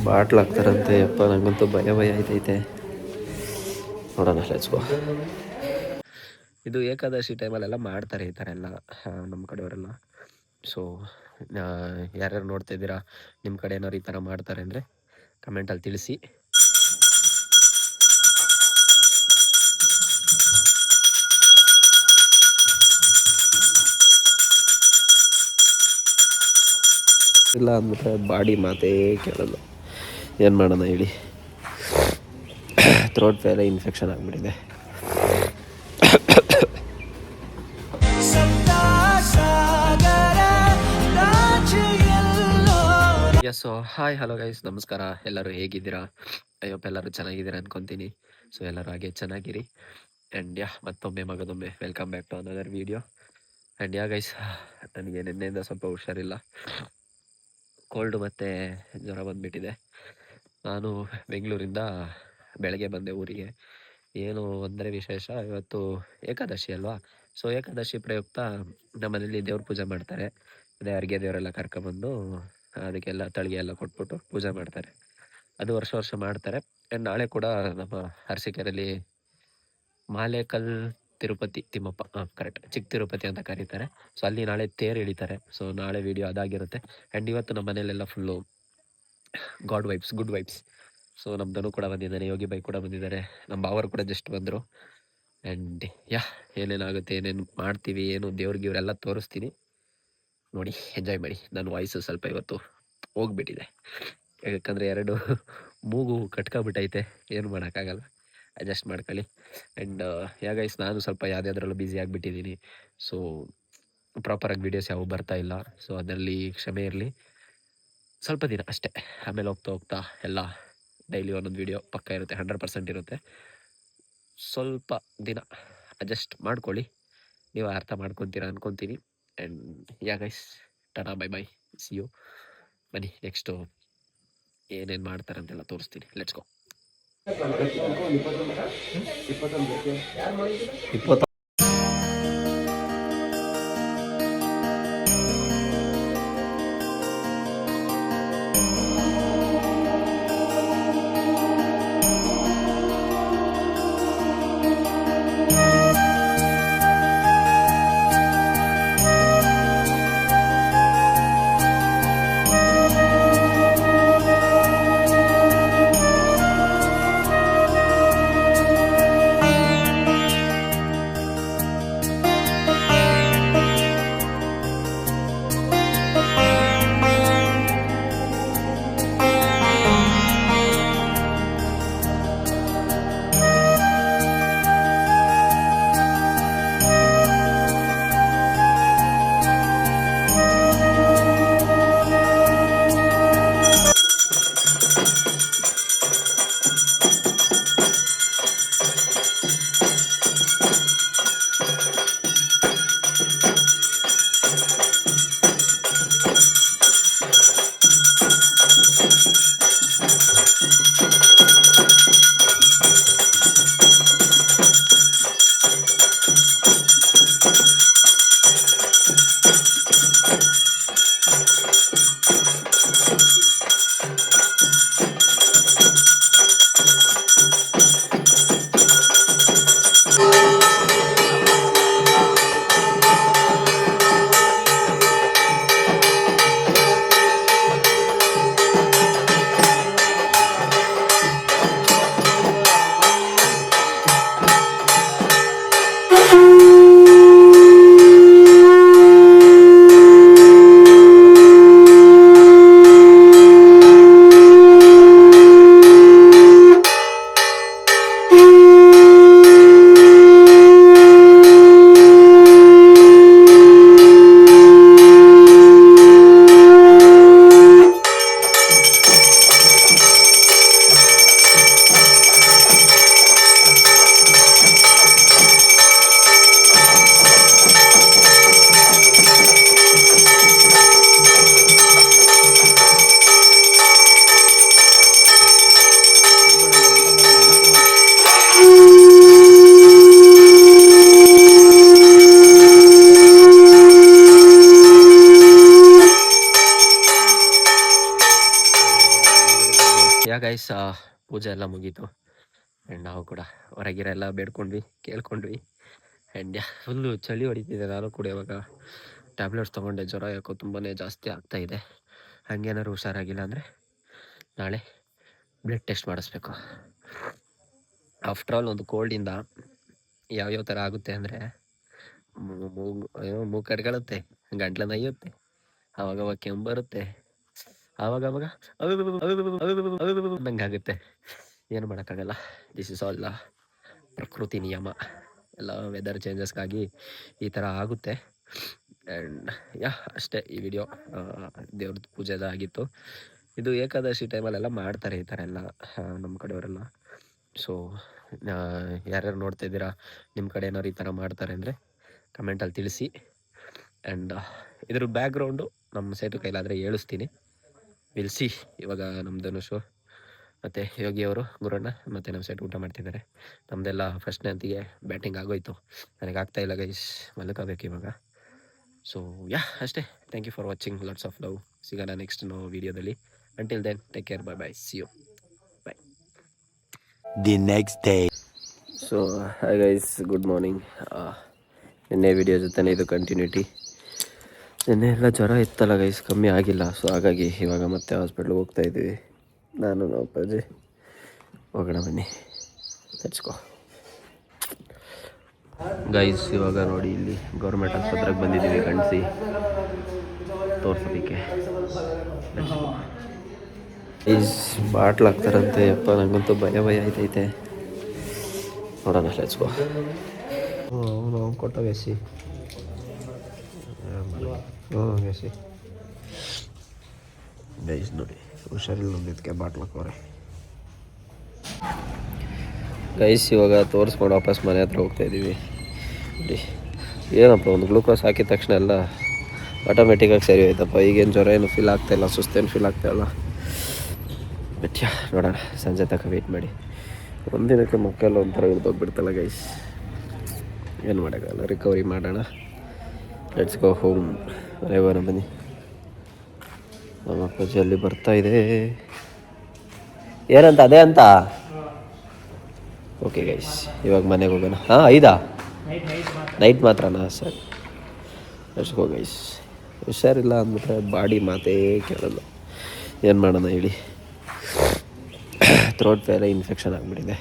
Bottle ಹಾಕ್ತಾರಂತೆ. ಯಪ್ಪ ನಂಗಂತೂ ಭಯ ಆಯ್ತೈತೆ. ನೋಡೋಣ, ಲೆಟ್ಸ್ ಗೋ. ಇದು ಏಕಾದಶಿ ಟೈಮಲ್ಲೆಲ್ಲ ಮಾಡ್ತಾರೆ ಈ ಥರ ಎಲ್ಲ ನಮ್ಮ ಕಡೆಯವರೆಲ್ಲ. ಸೊ ಯಾರ್ಯಾರು ನೋಡ್ತಾ ಇದ್ದೀರಾ, ನಿಮ್ಮ ಕಡೆ ಏನಾರು ಈ ಥರ ಮಾಡ್ತಾರೆ ಅಂದರೆ ಕಮೆಂಟಲ್ಲಿ ತಿಳಿಸಿ. ಇಲ್ಲ ಅಂದ್ಬಿಟ್ರೆ ಬಾಡಿ ಮಾತೇ ಕೇಳಲ್ಲ. ಏನು ಮಾಡೋಣ ಹೇಳಿ, ಥ್ರೋಟ್ ಬೇರೆ ಇನ್ಫೆಕ್ಷನ್ ಆಗಿಬಿಟ್ಟಿದೆ. ಸೊ ಹಾಯ್ ಹಲೋ ಗೈಸ್, ನಮಸ್ಕಾರ. ಎಲ್ಲರೂ ಹೇಗಿದ್ದೀರಾ? ಅಯ್ಯಪ್ಪ ಎಲ್ಲರೂ ಚೆನ್ನಾಗಿದ್ದೀರಾ ಅನ್ಕೊತೀನಿ. ಸೊ ಎಲ್ಲರೂ ಹಾಗೆ ಚೆನ್ನಾಗಿರಿ. ಆ್ಯಂಡ್ ಮತ್ತೊಮ್ಮೆ ಮಗದೊಮ್ಮೆ welcome back to another video. And guys, ನನಗೆ ನಿನ್ನೆಯಿಂದ ಸ್ವಲ್ಪ ಹುಷಾರಿಲ್ಲ. ಕೋಲ್ಡು ಮತ್ತು ಜ್ವರ ಬಂದುಬಿಟ್ಟಿದೆ. ನಾನು ಬೆಂಗಳೂರಿಂದ ಬೆಳಗ್ಗೆ ಬಂದೆ ಊರಿಗೆ. ಏನು ಅಂದರೆ ವಿಶೇಷ, ಇವತ್ತು ಏಕಾದಶಿ ಅಲ್ವಾ. ಸೊ ಏಕಾದಶಿ ಪ್ರಯುಕ್ತ ನಮ್ಮನೇಲಿ ದೇವ್ರ ಪೂಜೆ ಮಾಡ್ತಾರೆ. ಅದೇ ಅಡುಗೆ ದೇವರೆಲ್ಲ ಕರ್ಕೊಂಬಂದು ಅದಕ್ಕೆಲ್ಲ ತಳಿಗೆ ಎಲ್ಲ ಕೊಟ್ಬಿಟ್ಟು ಪೂಜೆ ಮಾಡ್ತಾರೆ. ಅದು ವರ್ಷ ಮಾಡ್ತಾರೆ. ಆ್ಯಂಡ್ ನಾಳೆ ಕೂಡ ನಮ್ಮ ಅರಸೀಕೆರೆಯಲ್ಲಿ ಮಾಲೇಕಲ್ ತಿರುಪತಿ ತಿಮ್ಮಪ್ಪ, ಕರೆಕ್ಟ್, ಚಿಕ್ಕ ತಿರುಪತಿ ಅಂತ ಕರೀತಾರೆ. ಸೊ ಅಲ್ಲಿ ನಾಳೆ ತೇರು ಎಳಿತಾರೆ. ಸೊ ನಾಳೆ ವಿಡಿಯೋ ಅದಾಗಿರುತ್ತೆ. ಆ್ಯಂಡ್ ಇವತ್ತು ನಮ್ಮ ಮನೇಲೆಲ್ಲ ಫುಲ್ಲು ಗುಡ್ ವೈಬ್ಸ್. ಸೊ ನಮ್ಮ ಧನು ಕೂಡ ಬಂದಿದ್ದಾನೆ, ಯೋಗಿ ಬೈ ಕೂಡ ಬಂದಿದ್ದಾರೆ, ನಮ್ಮ ಬಾವರು ಕೂಡ ಜಸ್ಟ್ ಬಂದರು. ಆ್ಯಂಡ್ ಏನೇನಾಗುತ್ತೆ, ಏನೇನು ಮಾಡ್ತೀವಿ, ಏನು ದೇವ್ರಿಗೆಲ್ಲ ತೋರಿಸ್ತೀನಿ, ನೋಡಿ ಎಂಜಾಯ್ ಮಾಡಿ. ನನ್ನ ವಾಯ್ಸು ಸ್ವಲ್ಪ ಇವತ್ತು ಹೋಗ್ಬಿಟ್ಟಿದೆ, ಯಾಕಂದರೆ 2 ಮೂಗು ಕಟ್ಕೊಬಿಟ್ಟೈತೆ. ಏನು ಮಾಡೋಕ್ಕಾಗಲ್ಲ, ಅಡ್ಜಸ್ಟ್ ಮಾಡ್ಕೊಳ್ಳಿ. ಆ್ಯಂಡ್ ಗೈಸ್, ನಾನು ಸ್ವಲ್ಪ ಯಾವುದಾದ್ರಲ್ಲೂ ಬ್ಯುಸಿ ಆಗಿಬಿಟ್ಟಿದ್ದೀನಿ. ಸೊ ಪ್ರಾಪರಾಗಿ ವೀಡಿಯೋಸ್ ಯಾವ ಬರ್ತಾ ಇಲ್ಲ. ಸೊ ಅದರಲ್ಲಿ ಕ್ಷಮೆ ಇರಲಿ. ಸ್ವಲ್ಪ ದಿನ ಅಷ್ಟೇ, ಆಮೇಲೆ ಹೋಗ್ತಾ ಎಲ್ಲ ಡೈಲಿ ಒಂದೊಂದು ವೀಡಿಯೋ ಪಕ್ಕ ಇರುತ್ತೆ, 100% ಇರುತ್ತೆ. ಸ್ವಲ್ಪ ದಿನ ಅಡ್ಜಸ್ಟ್ ಮಾಡ್ಕೊಳ್ಳಿ, ನೀವು ಅರ್ಥ ಮಾಡ್ಕೊತೀರಾ ಅನ್ಕೊತೀನಿ. And guys, tata bye bye, see you. ಬನ್ನಿ ನೆಕ್ಸ್ಟು ಏನೇನು ಮಾಡ್ತಾರಂತೆಲ್ಲ ತೋರಿಸ್ತೀನಿ. Let's go. 20 ಯಾ ಗೈಸ್ ಪೂಜೆ ಎಲ್ಲ ಮುಗೀತು. ಆ್ಯಂಡ್ ನಾವು ಕೂಡ ಹೊರಗಿರ ಎಲ್ಲ ಬೇಡ್ಕೊಂಡ್ವಿ, ಕೇಳ್ಕೊಂಡ್ವಿ. ಆ್ಯಂಡ್ ಫುಲ್ಲು ಚಳಿ ಹೊಡಿತಿದೆ. ನಾನು ಕೂಡ ಇವಾಗ ಟ್ಯಾಬ್ಲೆಟ್ಸ್ ತೊಗೊಂಡೆ. ಜ್ವರ ಯಾಕೋ ತುಂಬಾ ಜಾಸ್ತಿ ಆಗ್ತಾಯಿದೆ. ಹಾಗೇನಾದ್ರು ಹುಷಾರಾಗಿಲ್ಲ ಅಂದರೆ ನಾಳೆ ಬ್ಲಡ್ ಟೆಸ್ಟ್ ಮಾಡಿಸ್ಬೇಕು. ಆಫ್ಟರ್ ಆಲ್ ಒಂದು ಕೋಲ್ಡಿಂದ ಯಾವ್ಯಾವ ಥರ ಆಗುತ್ತೆ ಅಂದರೆ ಮೂಗು ಕಟ್ಕೊಳ್ಳುತ್ತೆ, ಗಂಟ್ಲು ನಯ್ಯುತ್ತೆ, ಆವಾಗವಾಗ ಕೆಮ್ಮು ಬರುತ್ತೆ, ಆವಾಗವಾಗ ನಂಗೆ ಆಗುತ್ತೆ. ಏನು ಮಾಡೋಕ್ಕಾಗಲ್ಲ. ದಿಸ್ ಇಸ್ ಆಲ್ ಪ್ರಕೃತಿ ನಿಯಮ. ಎಲ್ಲ ವೆದರ್ ಚೇಂಜಸ್ಗಾಗಿ ಈ ಥರ ಆಗುತ್ತೆ. ಆ್ಯಂಡ್ ಅಷ್ಟೇ ಈ ವಿಡಿಯೋ. ದೇವ್ರದ್ದು ಪೂಜೆದ ಆಗಿತ್ತು. ಇದು ಏಕಾದಶಿ ಟೈಮಲ್ಲೆಲ್ಲ ಮಾಡ್ತಾರೆ ಈ ಥರ ಎಲ್ಲ ನಮ್ಮ ಕಡೆಯವರೆಲ್ಲ. ಸೊ ಯಾರ್ಯಾರು ನೋಡ್ತಾ ಇದ್ದೀರಾ, ನಿಮ್ಮ ಕಡೆ ಏನಾದ್ರು ಈ ಥರ ಮಾಡ್ತಾರೆ ಅಂದರೆ ಕಮೆಂಟಲ್ಲಿ ತಿಳಿಸಿ. ಆ್ಯಂಡ್ ಇದ್ರ ಬ್ಯಾಕ್ಗ್ರೌಂಡು ನಮ್ಮ ಸೈಟು ಕೈಲಾದರೆ ಹೇಳಿಸ್ತೀನಿ. ವಿಲ್ಸಿ. ಇವಾಗ ನಮ್ಮ ಧನುಷು ಮತ್ತು ಯೋಗಿಯವರು, ಗುರಣ್ಣ ಮತ್ತು ನಮ್ಮ ಸೈಟ್ ಊಟ ಮಾಡ್ತಿದ್ದಾರೆ. ನಮ್ಮದೆಲ್ಲ ಫಸ್ಟ್ನೇ ಅಂತಿಗೆ ಬ್ಯಾಟಿಂಗ್ ಆಗೋಯ್ತು. ನನಗೆ ಆಗ್ತಾಯಿಲ್ಲ ಗೈಸ್, ಮಲ್ಕೋಬೇಕು ಇವಾಗ. ಸೊ ಅಷ್ಟೇ. Thank you for watching. Lots of love. ಸಿಗೋಣ ನೆಕ್ಸ್ಟ್ ನಾವು ವೀಡಿಯೋದಲ್ಲಿ. Until then take care. Bye see you. Bye. The next day. So hi guys, good morning. ನಿನ್ನೆ ವಿಡಿಯೋ ಜೊತೆ ಇದು ಕಂಟಿನ್ಯೂಟಿ. ನಿನ್ನೆ ಎಲ್ಲ ಜ್ವರ ಇತ್ತಲ್ಲ ಗೈಸ್, ಕಮ್ಮಿ ಆಗಿಲ್ಲ. ಸೊ ಹಾಗಾಗಿ ಇವಾಗ ಮತ್ತೆ ಹಾಸ್ಪಿಟ್ಲಿಗೆ ಹೋಗ್ತಾಯಿದ್ದೀವಿ. ನಾನು ನಾವು ಅಪ್ಪಾಜಿ ಹೋಗೋಣ ಬನ್ನಿ. ತೆಚ್ಕೋ ಗೈಸ್. ಇವಾಗ ನೋಡಿ, ಇಲ್ಲಿ ಗೌರ್ಮೆಂಟ್ ಆಸ್ಪತ್ರೆಗೆ ಬಂದಿದ್ದೀವಿ ಗಂಡಿಸಿ ತೋರ್ಸೋದಕ್ಕೆ. Is bottle ಹಾಕ್ತಾರಂತೆ. ಯಪ್ಪ, ನನಗಂತೂ ಭಯ ಆಯ್ತೈತೆ. ನೋಡೋಣ, ಲೆಟ್ಸ್ ಗೋ. ಅವನು ಕೊಟ್ಟೋ ಎಸಿ. ಎಸಿ ಗೈಸ್ ನೋಡಿ, ಹುಷಾರಿಲ್ಲ ಅಂದಿದ್ದಕ್ಕೆ ಬಾಟ್ಲ್ ಹಾಕೋರೆ ಗೈಸ್. ಇವಾಗ ತೋರಿಸ್ಕೊಂಡು ವಾಪಸ್ ಮನೆ ಹತ್ರ ಹೋಗ್ತಾಯಿದ್ದೀವಿ. ಏನಪ್ಪ, ಒಂದು ಗ್ಲೂಕೋಸ್ ಹಾಕಿದ ತಕ್ಷಣ ಎಲ್ಲ ಆಟೋಮೆಟಿಕ್ಕಾಗಿ ಸರಿ ಹೋಯ್ತಪ್ಪ. ಈಗೇನು ಜ್ವರ ಏನು ಫೀಲ್ ಆಗ್ತಾಯಿಲ್ಲ, ಸುಸ್ತೇನು ಫೀಲ್ ಆಗ್ತಾಯಿಲ್ಲ. ಬಟ್ ನೋಡೋಣ, ಸಂಜೆ ತನಕ ವೆಯ್ಟ್ ಮಾಡಿ. ಒಂದಿನಕ್ಕೆ ಮಕ್ಕಳೆಲ್ಲ ಒಂಥರ ಹಿಡ್ದೋಗ್ಬಿಡ್ತಲ್ಲ ಗೈಸ್. ಏನು ಮಾಡೋಕ್ಕಲ್ಲ, ರಿಕವರಿ ಮಾಡೋಣ. Let's go home. ಮನೆಗೋಣ ಬನ್ನಿ. ನಮ್ಮ ಅಪ್ಪಾಜಿ ಅಲ್ಲಿ ಬರ್ತಾಯಿದೆ. ಏನಂತ ಅದೇ ಅಂತ. ಓಕೆ ಗೈಸ್, ಇವಾಗ ಮನೆಗೆ ಹೋಗೋಣ. ಹಾಂ, 5 ನೈಟ್ ಮಾತ್ರನಾ? Sir, let's go guys. ಹುಷಾರಿಲ್ಲ ಅಂದ್ಬಿಟ್ರೆ ಬಾಡಿ ಮಾತೇ ಕೇಳಲ್ಲ. ಏನು ಮಾಡೋಣ ಹೇಳಿ. ಥ್ರೋಟ್ ಬೇರೆ ಇನ್ಫೆಕ್ಷನ್ ಆಗಿಬಿಟ್ಟಿದೆ.